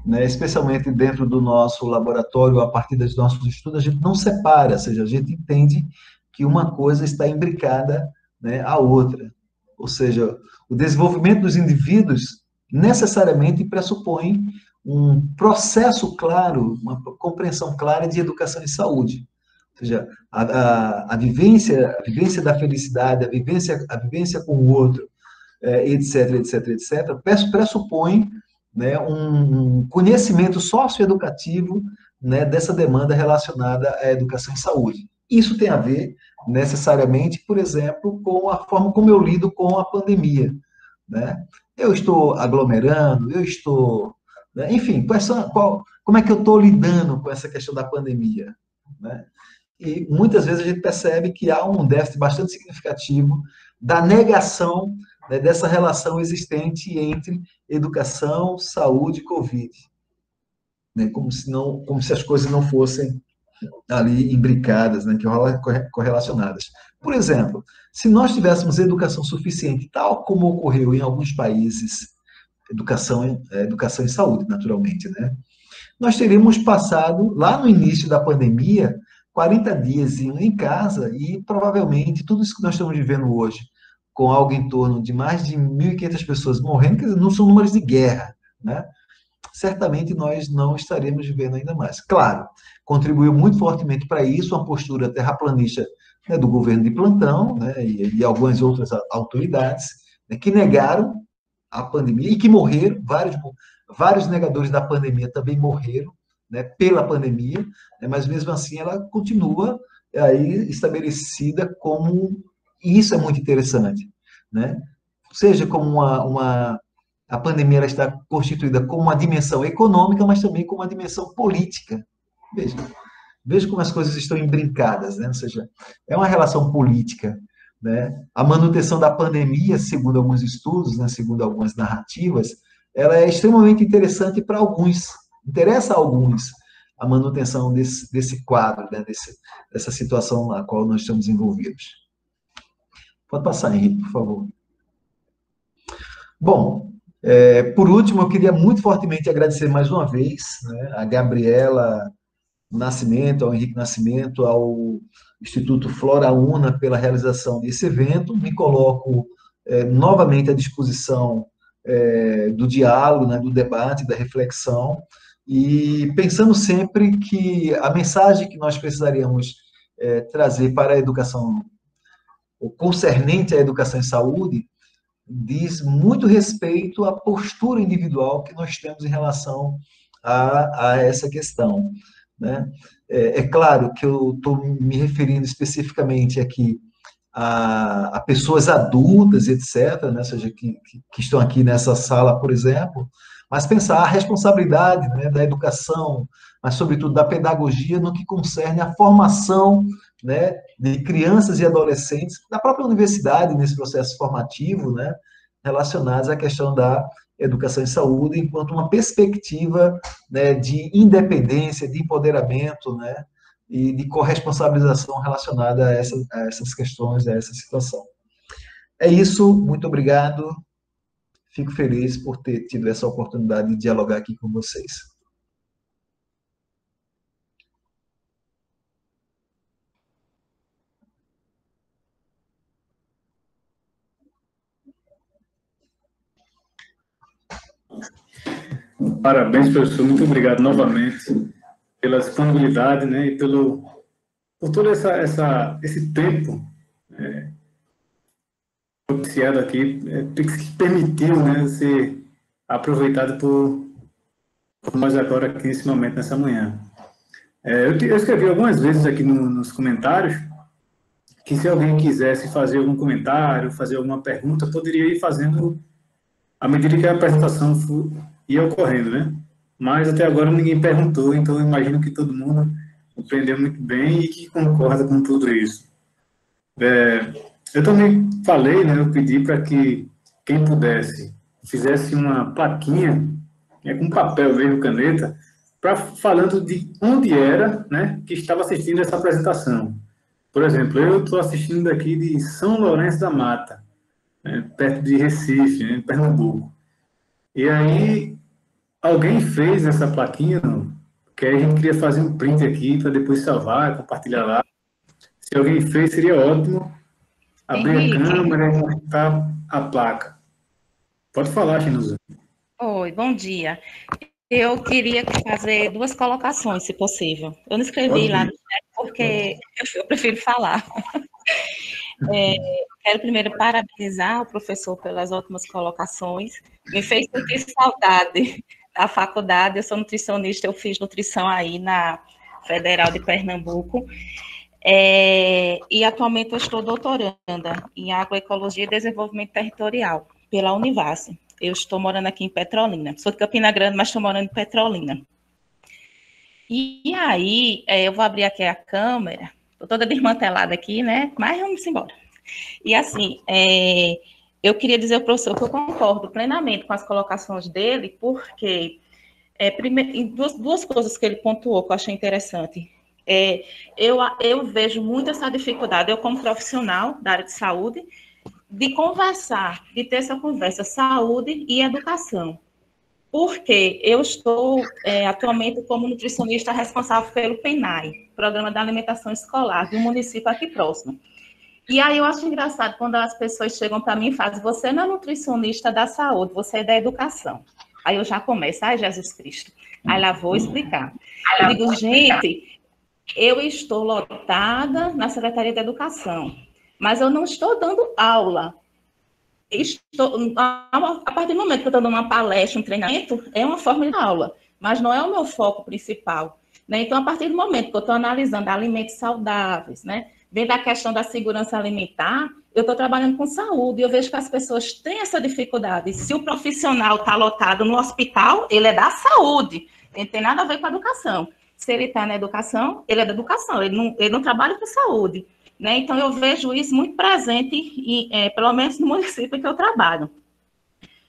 né, especialmente dentro do nosso laboratório, a partir dos nossos estudos, a gente não separa, ou seja, a gente entende que uma coisa está imbricada, né, à outra. Ou seja, o desenvolvimento dos indivíduos necessariamente pressupõe um processo claro, uma compreensão clara de educação e saúde. Ou seja, a vivência da felicidade, a vivência com o outro, etc, etc, etc, pressupõe, né, um conhecimento socioeducativo, né, dessa demanda relacionada à educação e saúde. Isso tem a ver, necessariamente, por exemplo, com a forma como eu lido com a pandemia, né? Eu estou aglomerando, né? Enfim, como é que eu estou lidando com essa questão da pandemia, né? E muitas vezes a gente percebe que há um déficit bastante significativo da negação, né, dessa relação existente entre educação, saúde e Covid, né, como se as coisas não fossem ali imbricadas, né, que correlacionadas. Por exemplo, se nós tivéssemos educação suficiente, tal como ocorreu em alguns países, educação e saúde, naturalmente, né? Nós teríamos passado, lá no início da pandemia, 40 dias em casa e provavelmente tudo isso que nós estamos vivendo hoje, com algo em torno de mais de 1.500 pessoas morrendo, quer dizer, não são números de guerra, né? Certamente nós não estaremos vivendo ainda mais. Claro, contribuiu muito fortemente para isso uma postura terraplanista, né, do governo de plantão, né, e algumas outras autoridades, né, que negaram a pandemia e que morreram, vários negadores da pandemia também morreram, né, pela pandemia, né, mas mesmo assim ela continua aí estabelecida como, e isso é muito interessante, né? Seja como a pandemia ela está constituída como uma dimensão econômica, mas também como uma dimensão política. Veja, veja como as coisas estão imbrincadas, né? Ou seja, é uma relação política, né? A manutenção da pandemia, segundo alguns estudos, né, segundo algumas narrativas, ela é extremamente interessante para alguns, interessa a alguns a manutenção desse quadro, né, dessa situação na qual nós estamos envolvidos. Pode passar, Henrique, por favor. Bom, por último, eu queria muito fortemente agradecer mais uma vez, né, a Gabriela Nascimento, ao Henrique Nascimento, ao Instituto Flora Una pela realização desse evento. Me coloco novamente à disposição do diálogo, né, do debate, da reflexão, e pensando sempre que a mensagem que nós precisaríamos trazer para a educação, o concernente à educação e saúde, diz muito respeito à postura individual que nós temos em relação a essa questão, né? É claro que eu estou me referindo especificamente aqui a pessoas adultas, etc., né? Ou seja, que estão aqui nessa sala, por exemplo, mas pensar a responsabilidade, né, da educação, mas, sobretudo, da pedagogia no que concerne à formação, né, de crianças e adolescentes, da própria universidade, nesse processo formativo, né, relacionados à questão da educação e saúde, enquanto uma perspectiva, né, de independência, de empoderamento, né, e de corresponsabilização relacionada a essas questões, a essa situação. É isso, muito obrigado. Fico feliz por ter tido essa oportunidade de dialogar aqui com vocês. Parabéns, professor. Muito obrigado novamente pela disponibilidade, né, e por todo esse tempo propiciado aqui, que permitiu, né, ser aproveitado por nós agora aqui nesse momento, nessa manhã. Eu escrevi algumas vezes aqui nos comentários que se alguém quisesse fazer algum comentário, fazer alguma pergunta, poderia ir fazendo à medida que a apresentação ia ocorrendo, né? Mas até agora ninguém perguntou, então eu imagino que todo mundo compreendeu muito bem e que concorda com tudo isso. Eu também falei, né? Eu pedi para que quem pudesse fizesse uma plaquinha, com papel mesmo, caneta, falando de onde era, né, que estava assistindo essa apresentação. Por exemplo, eu estou assistindo daqui de São Lourenço da Mata, né, perto de Recife, né, Pernambuco. E aí, alguém fez essa plaquinha, não? Que aí a gente queria fazer um print aqui para depois salvar, compartilhar lá. Se alguém fez, seria ótimo. Abrir a Henrique, câmera e mostrar a placa. Pode falar, Chinuza. oi, bom dia. Eu queria fazer duas colocações, se possível. Eu não escrevi lá no chat porque eu prefiro falar. Quero primeiro parabenizar o professor pelas ótimas colocações. Me fez sentir saudade da faculdade. Eu sou nutricionista, eu fiz nutrição aí na Federal de Pernambuco. E atualmente eu estou doutoranda em agroecologia e desenvolvimento territorial pela Univas. Eu estou morando aqui em Petrolina. Sou de Campina Grande, mas estou morando em Petrolina. E aí, eu vou abrir aqui a câmera. Estou toda desmantelada aqui, né? Mas vamos embora. E assim, eu queria dizer ao professor que eu concordo plenamente com as colocações dele, porque primeiro, duas coisas que ele pontuou que eu achei interessante. Eu vejo muito essa dificuldade, eu como profissional da área de saúde, de conversar, de ter essa conversa, saúde e educação. Porque eu estou atualmente como nutricionista responsável pelo PENAI, Programa de Alimentação Escolar, de um município aqui próximo. E aí eu acho engraçado quando as pessoas chegam para mim e fazem, você não é nutricionista da saúde, você é da educação. Aí eu já começo, ai Jesus Cristo. Aí lá vou explicar. Eu digo, gente, eu estou lotada na Secretaria da Educação, mas eu não estou dando aula. A partir do momento que eu estou dando uma palestra, um treinamento, é uma forma de aula, mas não é o meu foco principal. Né? Então, a partir do momento que eu estou analisando alimentos saudáveis, né? Vendo a questão da segurança alimentar, eu estou trabalhando com saúde, e eu vejo que as pessoas têm essa dificuldade. Se o profissional está lotado no hospital, ele é da saúde, ele não tem nada a ver com a educação. Se ele está na educação, ele é da educação, ele não trabalha com saúde. Né? Então, eu vejo isso muito presente, pelo menos no município que eu trabalho.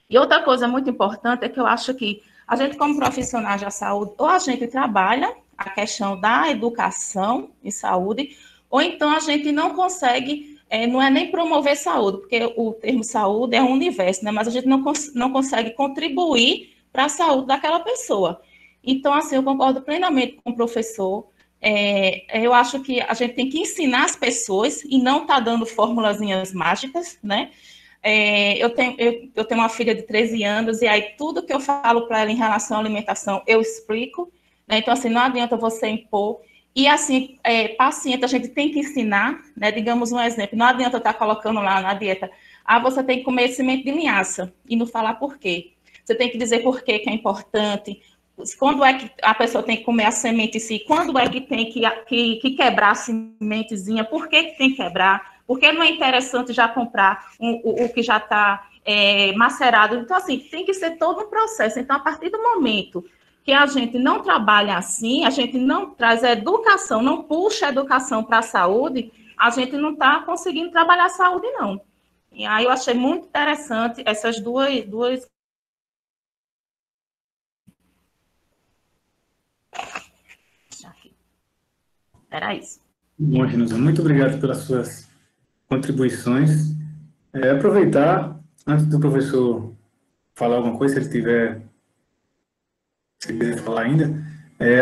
E outra coisa muito importante é que eu acho que a gente, como profissionais da saúde, ou a gente trabalha a questão da educação e saúde, ou então a gente não consegue, não é nem promover saúde, porque o termo saúde é um universo, né? Mas a gente não consegue contribuir para a saúde daquela pessoa. Então, assim, eu concordo plenamente com o professor. Eu acho que a gente tem que ensinar as pessoas e não estar dando formulazinhas mágicas, né? Eu tenho uma filha de 13 anos e aí tudo que eu falo para ela em relação à alimentação, eu explico, né? Então, assim, não adianta você impor. E, assim, paciente, a gente tem que ensinar, né? Digamos um exemplo, não adianta eu estar colocando lá na dieta, Ah, você tem que comer semente de linhaça e não falar por quê. Você tem que dizer por quê que é importante. Quando é que a pessoa tem que comer a semente em si? Quando é que tem que quebrar a sementezinha? Por que tem que quebrar? Por que não é interessante já comprar o que já está macerado? Então, assim, tem que ser todo um processo. Então, a partir do momento que a gente não trabalha assim, a gente não traz a educação, não puxa a educação para a saúde, a gente não está conseguindo trabalhar a saúde, não. E aí eu achei muito interessante essas duas. Era isso. Bom, Renusa, muito obrigado pelas suas contribuições. Aproveitar, antes do professor falar alguma coisa, se ele tiver, se ele quiser falar ainda,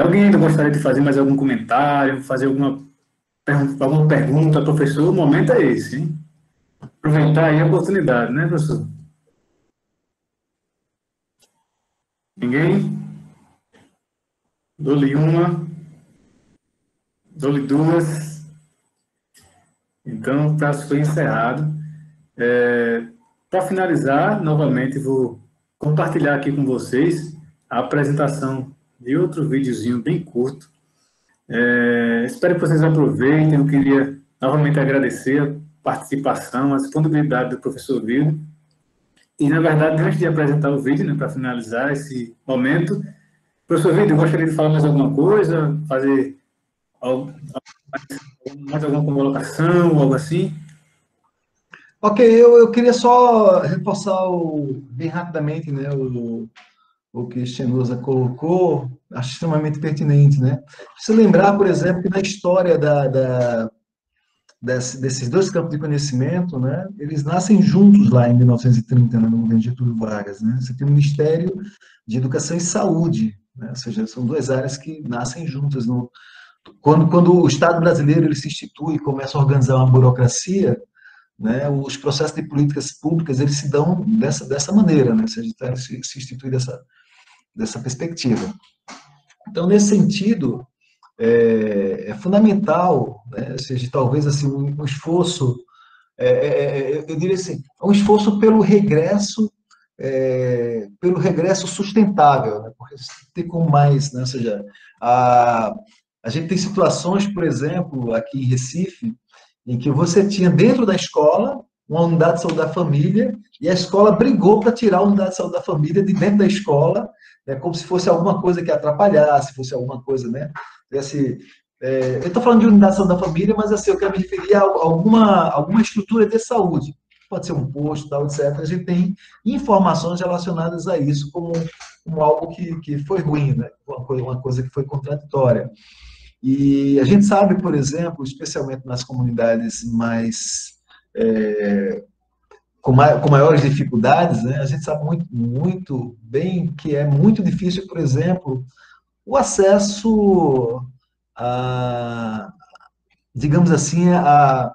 alguém ainda gostaria de fazer mais algum comentário, fazer alguma pergunta ao professor? O momento é esse, hein? Aproveitar aí a oportunidade, né, professor? Ninguém? Dou-lhe uma, dou-lhe duas. Então, o prazo foi encerrado. Para finalizar, novamente, vou compartilhar aqui com vocês a apresentação de outro videozinho bem curto. Espero que vocês aproveitem. Eu queria novamente agradecer a participação, a disponibilidade do professor Vildo. E, na verdade, antes de apresentar o vídeo, né, para finalizar esse momento, professor Vildo, eu gostaria de falar mais alguma coisa, fazer mais alguma colocação, algo assim? Ok, eu queria só reforçar bem rapidamente, né, o que Xenosa colocou, acho extremamente pertinente, né? Se lembrar, por exemplo, que na história desses dois campos de conhecimento, né, eles nascem juntos lá em 1930, né, no governo Getúlio Vargas, né? Você tem o Ministério de Educação e Saúde, né? Ou seja, são duas áreas que nascem juntas. Quando o Estado brasileiro ele se institui e começa a organizar uma burocracia, né, os processos de políticas públicas eles se dão dessa maneira, né? Ou seja, se institui dessa perspectiva. Então, nesse sentido, é fundamental, né? Ou seja, talvez assim, um esforço, eu diria assim, um esforço pelo regresso sustentável, né? Porque tem como mais, né? Ou seja, a gente tem situações, por exemplo, aqui em Recife, em que você tinha dentro da escola uma unidade de saúde da família e a escola brigou para tirar a unidade de saúde da família de dentro da escola, né, como se fosse alguma coisa que atrapalhasse, fosse alguma coisa, né? Eu estou falando de unidade de saúde da família, mas assim, eu quero me referir a alguma estrutura de saúde. Pode ser um posto, tal, etc. A gente tem informações relacionadas a isso como algo que foi ruim, né? Uma coisa que foi contraditória. E a gente sabe, por exemplo, especialmente nas comunidades com maiores dificuldades, né, a gente sabe muito bem que é muito difícil, por exemplo, o acesso a, digamos assim, a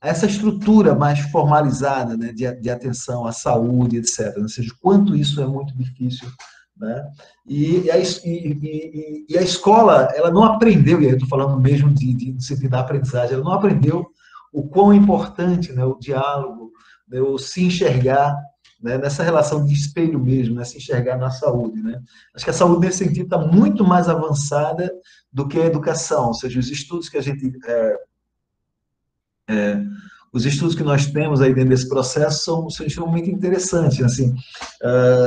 essa estrutura mais formalizada, né, de atenção à saúde, etc. Ou seja, quanto isso é muito difícil, né? E a escola, ela não aprendeu, e aí eu estou falando mesmo de disciplina da aprendizagem, ela não aprendeu o quão importante, né, o diálogo, né, o se enxergar, né, nessa relação de espelho mesmo, né, se enxergar na saúde, né? Acho que a saúde, nesse sentido, está muito mais avançada do que a educação, ou seja, os estudos que a gente os estudos que nós temos aí dentro desse processo são extremamente interessantes, assim,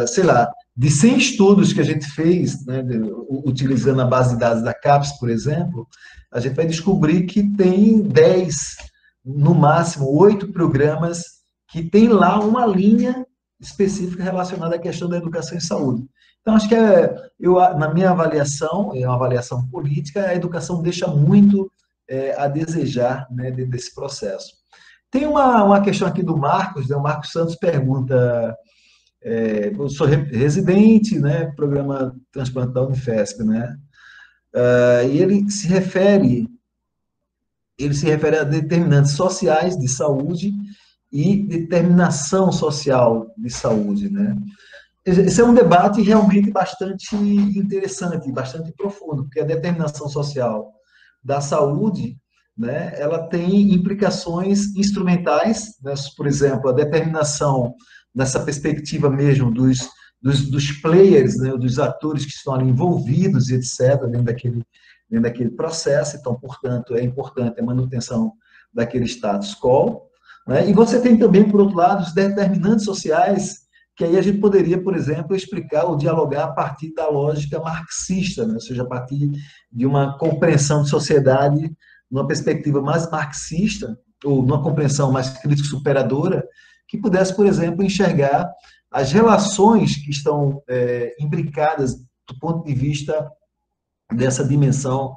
sei lá, de 100 estudos que a gente fez, né, utilizando a base de dados da CAPES, por exemplo, a gente vai descobrir que tem 10, no máximo 8 programas que tem lá uma linha específica relacionada à questão da educação e saúde. Então, acho que na minha avaliação, é uma avaliação política, a educação deixa muito a desejar, né, dentro desse processo. Tem uma questão aqui do Marcos, né? O Marcos Santos pergunta, eu sou residente, né, programa transplante da Unifesp, né, e ele se refere a determinantes sociais de saúde e determinação social de saúde, né. Esse é um debate realmente bastante interessante, bastante profundo, porque a determinação social da saúde né, ela tem implicações instrumentais, né, por exemplo, a determinação nessa perspectiva mesmo dos players, né, dos atores que estão ali envolvidos, e etc., dentro daquele processo. Então, portanto, é importante a manutenção daquele status quo. Né? E você tem também, por outro lado, os determinantes sociais, que aí a gente poderia, por exemplo, explicar ou dialogar a partir da lógica marxista, né? Ou seja, a partir de uma compreensão de sociedade numa perspectiva mais marxista, ou numa compreensão mais crítico-superadora, que pudesse, por exemplo, enxergar as relações que estão imbricadas do ponto de vista dessa dimensão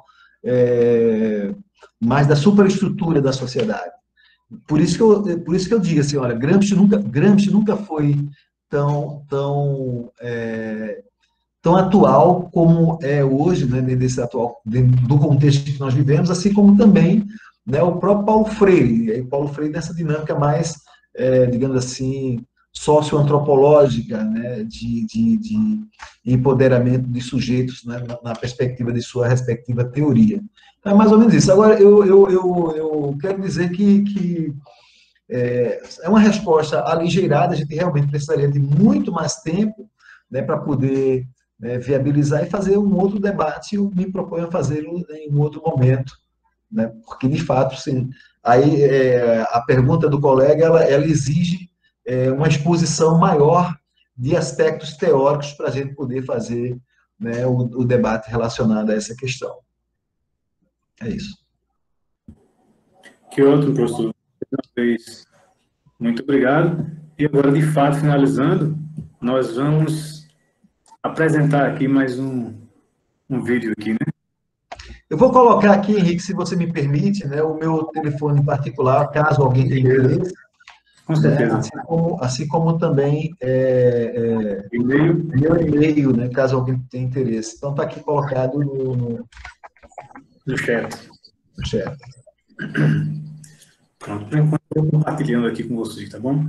mais da superestrutura da sociedade. Por isso que eu digo assim, olha, Gramsci nunca foi tão atual como é hoje, né, dentro do contexto que nós vivemos, assim como também, né, o próprio Paulo Freire. E aí Paulo Freire nessa dinâmica mais, digamos assim, socioantropológica, né, de empoderamento de sujeitos, né, na perspectiva de sua respectiva teoria. Então, é mais ou menos isso. Agora, eu quero dizer que é uma resposta aligeirada, a gente realmente precisaria de muito mais tempo, né, para poder viabilizar e fazer um outro debate. Eu me proponho a fazê-lo em um outro momento, né, porque, de fato, sim, aí a pergunta do colega, ela exige uma exposição maior de aspectos teóricos para a gente poder fazer, né, o debate relacionado a essa questão. É isso. Que ótimo, professor. Muito obrigado. E agora, de fato, finalizando, nós vamos apresentar aqui mais um vídeo aqui, né? Eu vou colocar aqui, Henrique, se você me permite, né, o meu telefone particular, caso alguém tenha interesse. Com certeza. Né, assim como também E-mail. meu e-mail, né, caso alguém tenha interesse. Então, está aqui colocado No chat. No chat. Pronto, por enquanto eu estou compartilhando aqui com vocês, tá bom?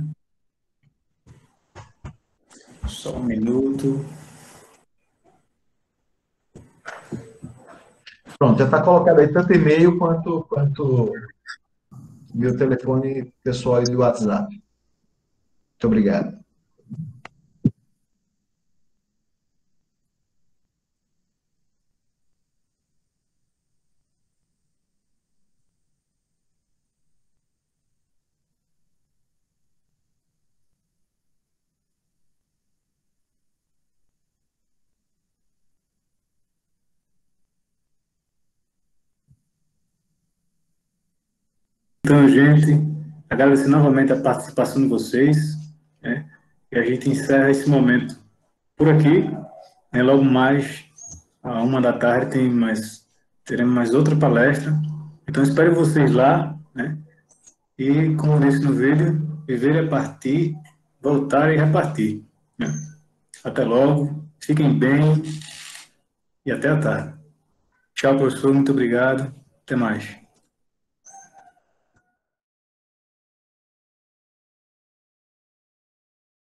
Só um minuto. Pronto, já está colocado aí tanto e-mail quanto meu telefone pessoal e do WhatsApp. Muito obrigado. Então, gente, agradecer novamente a participação de vocês, né? E a gente encerra esse momento por aqui, né? Logo mais, à 1 da tarde, teremos mais outra palestra. Então, espero vocês lá, né? E, como disse no vídeo, viver é partir, voltar e repartir, né? Até logo, fiquem bem e até a tarde. Tchau, professor, muito obrigado. Até mais.